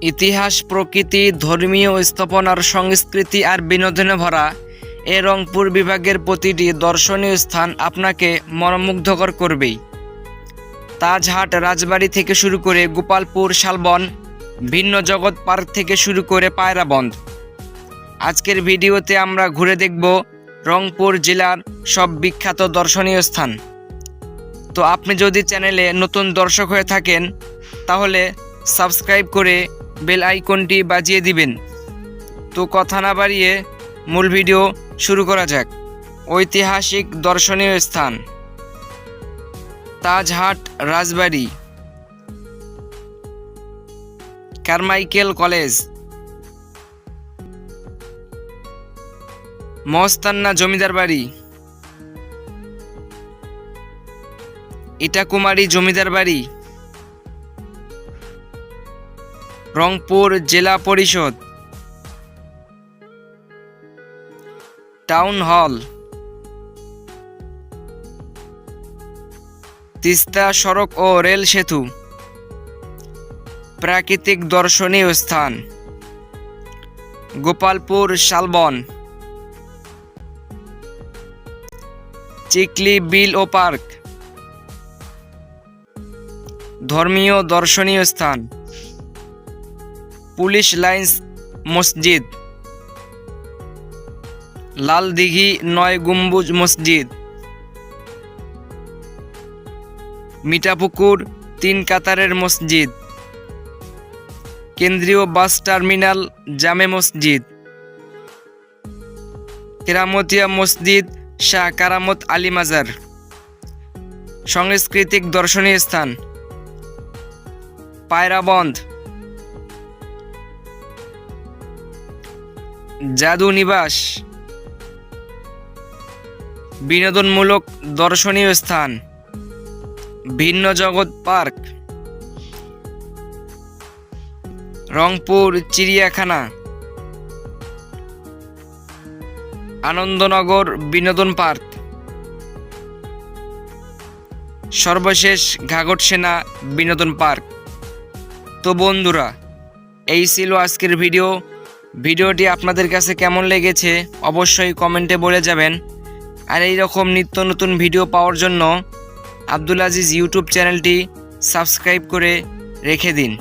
ইতিহাস, প্রকৃতি, ধর্মীয় স্থাপনার সংস্কৃতি আর বিনোদনে ভরা এ রংপুর বিভাগের প্রতিটি দর্শনীয় স্থান আপনাকে মনোমুগ্ধকর করবেই। তাজহাট রাজবাড়ি থেকে শুরু করে গোপালপুর, শালবন, ভিন্ন জগৎ পার্ক থেকে শুরু করে পায়রাবন্ধ। আজকের ভিডিওতে আমরা ঘুরে দেখব রংপুর জেলার সব বিখ্যাত দর্শনীয় স্থান। তো আপনি যদি চ্যানেলে নতুন দর্শক হয়ে থাকেন তাহলে সাবস্ক্রাইব করে বেল আইকনটি বাজিয়ে দিবেন। তো কথা না বাড়িয়ে মূল ভিডিও শুরু করা যাক। ঐতিহাসিক দর্শনীয় স্থান: তাজহাট রাজবাড়ি, কারমাইকেল কলেজ, মস্তান্না জমিদার বাড়ি, ইটাকুমারী জমিদার বাড়ি, রংপুর জেলা পরিষদ, টাউন হল, তিস্তা সড়ক ও রেল সেতু, প্রাকৃতিক দর্শনীয় স্থান: গোপালপুর, শালবন, চিকলি বিল ও পার্ক, ধর্মীয় দর্শনীয় স্থান: পুলিশ লাইন্স মসজিদ, লাল দিঘি 9 গম্বুজ মসজিদ, মিঠাপুকুর 3 কাতারের মসজিদ, কেন্দ্রীয় বাস টার্মিনাল জামে মসজিদ, কেরামতিয়া মসজিদ, শাহ কারামত আলী মাজার। সাংস্কৃতিক দর্শনীয় স্থান: পায়রাবন্ধ, জাদু নিবাস। বিনোদনমূলক দর্শনীয় স্থান: ভিন্ন জগৎ পার্ক, রংপুর চিড়িয়াখানা, আনন্দনগর বিনোদন পার্ক, সর্বশেষ ঘাঘটসেনা বিনোদন পার্ক। তো বন্ধুরা, এই ছিল আজকের ভিডিওটি আপনাদের কাছে কেমন লেগেছে অবশ্যই কমেন্টে বলে যাবেন। আর এই রকম নিত্য নতুন ভিডিও পাওয়ার জন্য আব্দুল আজিজ ইউটিউব চ্যানেলটি সাবস্ক্রাইব করে রেখে দিন।